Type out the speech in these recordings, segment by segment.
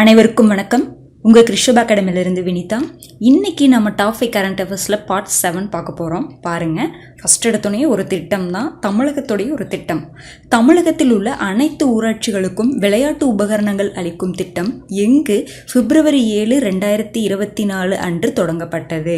அனைவருக்கும் வணக்கம். உங்கள் கிருஷப் அகாடமியிலிருந்து வினிதா. இன்றைக்கி நம்ம டாப் 5 கரண்ட் அஃபேர்ஸில் பார்ட் 7 பார்க்க போகிறோம். பாருங்கள், ஃபஸ்ட் எடுத்தோடனே ஒரு திட்டம் தான், தமிழகத்துடைய ஒரு திட்டம். தமிழகத்தில் உள்ள அனைத்து ஊராட்சிகளுக்கும் விளையாட்டு உபகரணங்கள் அளிக்கும் திட்டம் எங்கு February 7, 2024 அன்று தொடங்கப்பட்டது.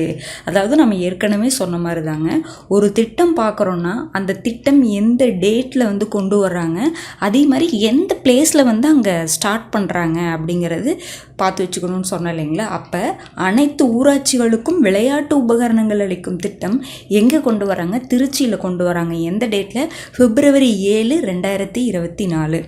அதாவது நம்ம ஏற்கனவே சொன்ன மாதிரி தாங்க, ஒரு திட்டம் பார்க்குறோன்னா அந்த திட்டம் எந்த டேட்டில் கொண்டு வர்றாங்க, அதே மாதிரி எந்த பிளேஸில் அங்கே ஸ்டார்ட் பண்ணுறாங்க அப்படிங்கிறது பார்த்து வச்சுக்கணும்னு சொன்னேன் இல்லைங்களா. அப்போ அனைத்து ஊராட்சிகளுக்கும் விளையாட்டு உபகரணங்கள் அளிக்கும் திட்டம் எங்கே கொண்டு வராங்க? திருச்சியில் கொண்டு வராங்க. எந்த டேட்டில்? February 7, 2024.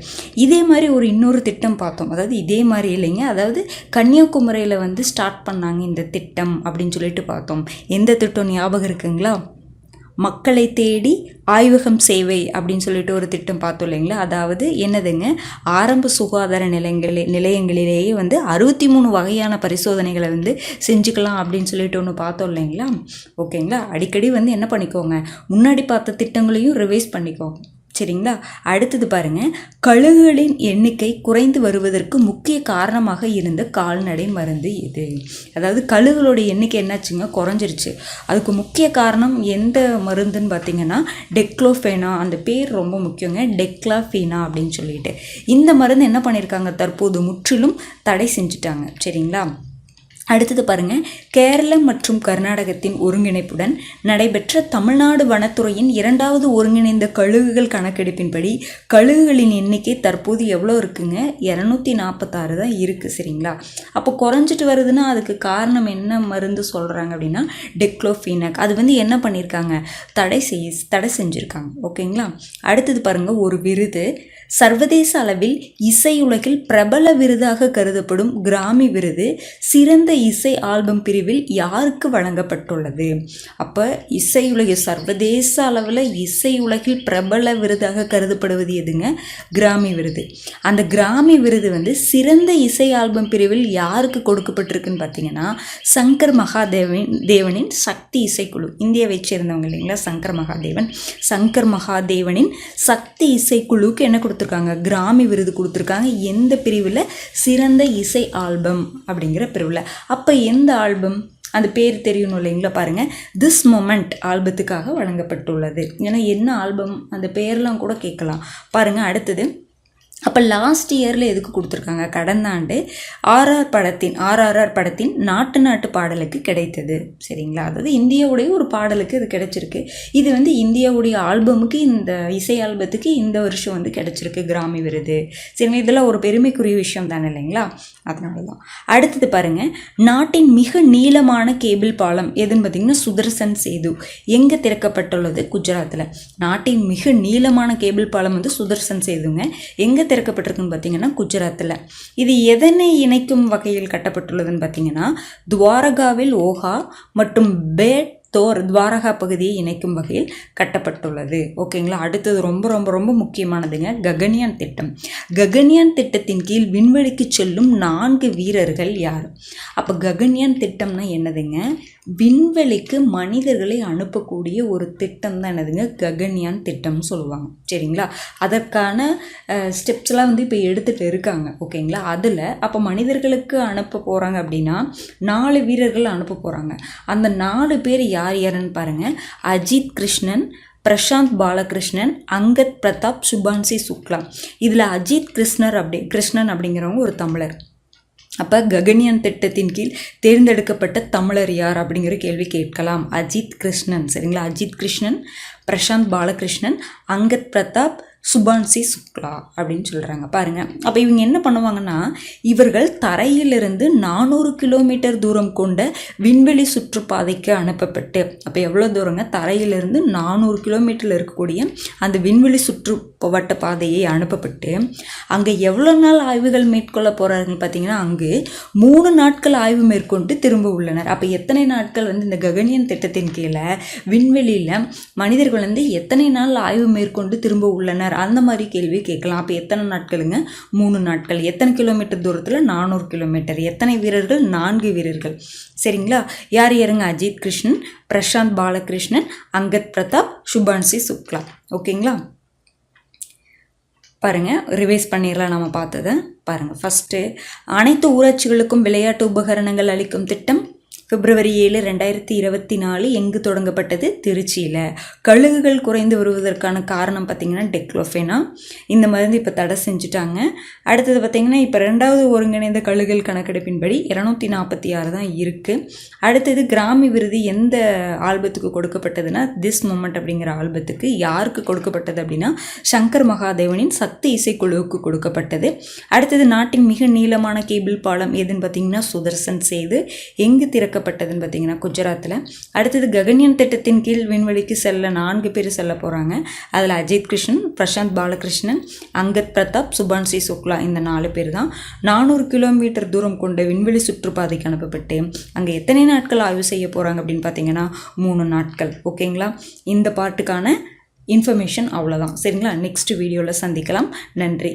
இதே மாதிரி இன்னொரு திட்டம் பார்த்தோம். அதாவது இதே மாதிரி இல்லைங்க, அதாவது கன்னியாகுமரியில் ஸ்டார்ட் பண்ணாங்க இந்த திட்டம் அப்படின்னு சொல்லிட்டு பார்த்தோம். எந்த திட்டம் ஞாபகம் இருக்குங்களா? மக்களை தேடி ஆய்வகம் சேவை அப்படின்னு சொல்லிட்டு ஒரு திட்டம் பார்த்தோம் இல்லைங்களா. அதாவது என்னதுங்க, ஆரம்ப சுகாதார நிலையங்களிலேயே 63 வகையான பரிசோதனைகளை செஞ்சுக்கலாம் அப்படின்னு சொல்லிட்டு ஒன்று பார்த்தோம் இல்லைங்களா. ஓகேங்களா, அடிக்கடி என்ன பண்ணிக்கோங்க, முன்னாடி பார்த்த திட்டங்களையும் ரிவைஸ் பண்ணிக்கோங்க, சரிங்களா. அடுத்தது பாருங்கள், கழுகுகளின் எண்ணிக்கை குறைந்து வருவதற்கு முக்கிய காரணமாக இருந்த கால்நடை மருந்து எது? அதாவது கழுகுகளோட எண்ணிக்கை என்னாச்சுங்க, குறைஞ்சிருச்சு. அதுக்கு முக்கிய காரணம் எந்த மருந்துன்னு பார்த்தீங்கன்னா டெக்ளோஃபேனா. அந்த பேர் ரொம்ப முக்கியங்க, டெக்ளாஃபீனா அப்படின்னு சொல்லிட்டு. இந்த மருந்து என்ன பண்ணியிருக்காங்க, தற்போது முற்றிலும் தடை செஞ்சுட்டாங்க, சரிங்களா. அடுத்தது பாருங்கள், கேரளம் மற்றும் கர்நாடகத்தின் ஒருங்கிணைப்புடன் நடைபெற்ற தமிழ்நாடு வனத்துறையின் 2வது ஒருங்கிணைந்த கழுகுகள் கணக்கெடுப்பின்படி கழுகுகளின் எண்ணிக்கை தற்போது எவ்வளோ இருக்குங்க? 246 தான் இருக்குது, சரிங்களா. அப்போ குறைஞ்சிட்டு வருதுன்னா அதுக்கு காரணம் என்ன மருந்து சொல்கிறாங்க அப்படின்னா டெக்ளோஃபீனக். அது என்ன பண்ணியிருக்காங்க, தடை செஞ்சுருக்காங்க, ஓகேங்களா. அடுத்தது பாருங்கள், ஒரு விருது சர்வதேச அளவில் இசையுலகில் பிரபல விருதாக கருதப்படும் கிராமி விருது சிறந்த இசை ஆல்பம் பிரிவில் யாருக்கு வழங்கப்பட்டுள்ளது? அப்போ சர்வதேச அளவில் இசையுலகில் பிரபல விருதாக கருதப்படுவது எதுங்க? கிராமி விருது. அந்த கிராமி விருது சிறந்த இசை ஆல்பம் பிரிவில் யாருக்கு கொடுக்கப்பட்டிருக்குன்னு பார்த்தீங்கன்னா சங்கர் மகாதேவனின் சக்தி இசைக்குழு. இந்தியாவை சேர்ந்தவங்க இல்லைங்களா, சங்கர் மகாதேவனின் சக்தி இசைக்குழுக்கு என்ன கொடுத்துருக்காங்க? கிராமி விருது கொடுத்துருக்காங்க. எந்த பிரிவில்? சிறந்த இசை ஆல்பம் அப்படிங்கிற பிரிவில். அப்போ எந்த ஆல்பம், அந்த பேர் தெரியணும் இல்லைங்களா. பாருங்கள், திஸ் மொமெண்ட் ஆல்பத்துக்காக வழங்கப்பட்டுள்ளது. ஏன்னா என்ன ஆல்பம், அந்த பேர்லாம் கூட கேட்கலாம். பாருங்கள், அடுத்தது அப்போ லாஸ்ட் இயரில் எதுக்கு கொடுத்துருக்காங்க? கடந்த ஆண்டு ஆர்ஆர்ஆர் படத்தின் நாட்டு பாடலுக்கு கிடைத்தது, சரிங்களா. அதாவது இந்தியாவுடைய ஒரு பாடலுக்கு இது கிடைச்சிருக்கு. இது இந்தியாவுடைய ஆல்பமுக்கு, இந்த இசை ஆல்பத்துக்கு இந்த வருஷம் கிடைச்சிருக்கு கிராமி விருது, சரிங்களா. இதெல்லாம் ஒரு பெருமைக்குரிய விஷயம் தானே இல்லைங்களா, அதனால தான். அடுத்தது பாருங்கள், நாட்டின் மிக நீளமான கேபிள் பாலம் எதுன்னு பார்த்தீங்கன்னா சுதர்சன் சேது. எங்கே திறக்கப்பட்டுள்ளது? குஜராத்தில். நாட்டின் மிக நீளமான கேபிள் பாலம் சுதர்சன் சேதுங்க. எங்கே திறக்கப்பட்டிருக்குன்னு பார்த்தீங்கன்னா குஜராத்தில். இது எதனை இணைக்கும் வகையில் கட்டப்பட்டுள்ளதுன்னு பார்த்தீங்கன்னா துவாரகாவில் ஓஹா மற்றும் பேட் தோர் துவாரகா பகுதியை இணைக்கும் வகையில் கட்டப்பட்டுள்ளது, ஓகேங்களா. அடுத்தது ரொம்ப ரொம்ப ரொம்ப முக்கியமானதுங்க, ககன்யான் திட்டம். ககன்யான் திட்டத்தின் கீழ் விண்வெளிக்கு செல்லும் 4 வீரர்கள் யார்? அப்போ ககன்யான் திட்டம்னா என்னதுங்க? விண்வெளிக்கு மனிதர்களை அனுப்பக்கூடிய ஒரு திட்டம் தான் என்னதுங்க, ககன்யான் திட்டம்னு சொல்லுவாங்க, சரிங்களா. அதற்கான ஸ்டெப்ஸ்லாம் இப்போ எடுத்துகிட்டு இருக்காங்க, ஓகேங்களா. அதில் அப்போ மனிதர்களுக்கு அனுப்ப போகிறாங்க அப்படின்னா 4 வீரர்கள் அனுப்ப போகிறாங்க. அந்த 4 பேர் யாருன்னு பாருங்கள். அஜித் கிருஷ்ணன், பிரசாந்த் பாலகிருஷ்ணன், அங்கத் பிரதாப், சுபான்சி சுக்லா. இதில் அஜித் கிருஷ்ணன் அப்படிங்கிறவங்க ஒரு தமிழர். அப்போ ககன்யான் திட்டத்தின் கீழ் தேர்ந்தெடுக்கப்பட்ட தமிழர் யார் அப்படிங்கிற கேள்வி கேட்கலாம். அஜித் கிருஷ்ணன், சரிங்களா. அஜித் கிருஷ்ணன், பிரசாந்த் பாலகிருஷ்ணன், அங்கத் பிரதாப், சுபான்சி சுக்லா அப்படின்னு சொல்கிறாங்க. பாருங்கள், அப்போ இவங்க என்ன பண்ணுவாங்கன்னா, இவர்கள் தரையிலிருந்து 400 கிலோமீட்டர் தூரம் கொண்ட விண்வெளி சுற்றுப்பாதைக்கு அனுப்பப்பட்டு, அப்போ எவ்வளோ தூரங்க, தரையிலிருந்து 400 கிலோமீட்டரில் இருக்கக்கூடிய அந்த விண்வெளி சுற்றுவட்ட பாதையை அனுப்பப்பட்டு அங்கே எவ்வளோ நாள் ஆய்வுகள் மேற்கொள்ள போகிறார்கள் பார்த்தீங்கன்னா அங்கு 3 நாட்கள் ஆய்வு மேற்கொண்டு திரும்ப உள்ளனர். அப்போ எத்தனை நாட்கள் இந்த ககன்யான் திட்டத்தின் கீழே விண்வெளியில் மனிதர்கள் எத்தனை நாள் ஆய்வு மேற்கொண்டு திரும்ப உள்ளனர், அந்த மாதிரி கேள்வி கேட்கலாம். அப்போ எத்தனை நாட்களுங்க? 3 நாட்கள். எத்தனை கிலோமீட்டர் தூரத்தில்? 400 கிலோமீட்டர். எத்தனை வீரர்கள்? 4 வீரர்கள், சரிங்களா. யாருங்க? அஜித் கிருஷ்ணன், பிரசாந்த் பாலகிருஷ்ணன், அங்கத் பிரதாப், சுபான்சி சுக்லா, ஓகேங்களா. பாருங்கள், ரிவைஸ் பண்ணிடலாம் நம்ம பார்த்ததை. பாருங்கள், ஃபஸ்ட்டு அனைத்து ஊராட்சிகளுக்கும் விளையாட்டு உபகரணங்கள் அளிக்கும் திட்டம் February 7, 2024 எங்கு தொடங்கப்பட்டது? திருச்சியில். கழுகுகள் குறைந்து வருவதற்கான காரணம் பார்த்திங்கன்னா டெக்ளோஃபெனா. இந்த மருந்து இப்போ தடை செஞ்சுட்டாங்க. அடுத்தது பார்த்திங்கன்னா இப்போ 2வது ஒருங்கிணைந்த கழுகுகள் கணக்கெடுப்பின்படி 246 தான் இருக்குது. அடுத்தது கிராமி விருது எந்த ஆல்பத்துக்கு கொடுக்கப்பட்டதுன்னா திஸ் மொமெண்ட் அப்படிங்கிற ஆல்பத்துக்கு. யாருக்கு கொடுக்கப்பட்டது அப்படின்னா சங்கர் மகாதேவனின் சக்தி இசைக்குழுவுக்கு கொடுக்கப்பட்டது. அடுத்தது நாட்டின் மிக நீளமான கேபிள் பாலம் எதுன்னு பார்த்திங்கன்னா சுதர்சன் சேது. எங்கு திறக்கப்பட்டதுன்னு பார்த்தீங்கன்னா குஜராத்தில். அடுத்தது ககன்யான் திட்டத்தின் கீழ் விண்வெளிக்கு செல்ல 4 பேர் செல்ல போகிறாங்க. அதில் அஜித் கிருஷ்ணன், பிரசாந்த் பாலகிருஷ்ணன், அங்கத் பிரதாப், சுபான்சி சுக்லா இந்த 4 பேர் தான் 400 கிலோமீட்டர் தூரம் கொண்ட விண்வெளி சுற்றுப்பாதைக்கு அனுப்பப்பட்டு அங்கே எத்தனை நாட்கள் ஆய்வு செய்ய போகிறாங்க அப்படின்னு பார்த்தீங்கன்னா 3 நாட்கள். ஓகேங்களா? இந்த பாட்டுக்கான இன்ஃபர்மேஷன் அவ்வளோதான். சரிங்களா? நெக்ஸ்ட் வீடியோவில் சந்திக்கலாம். நன்றி.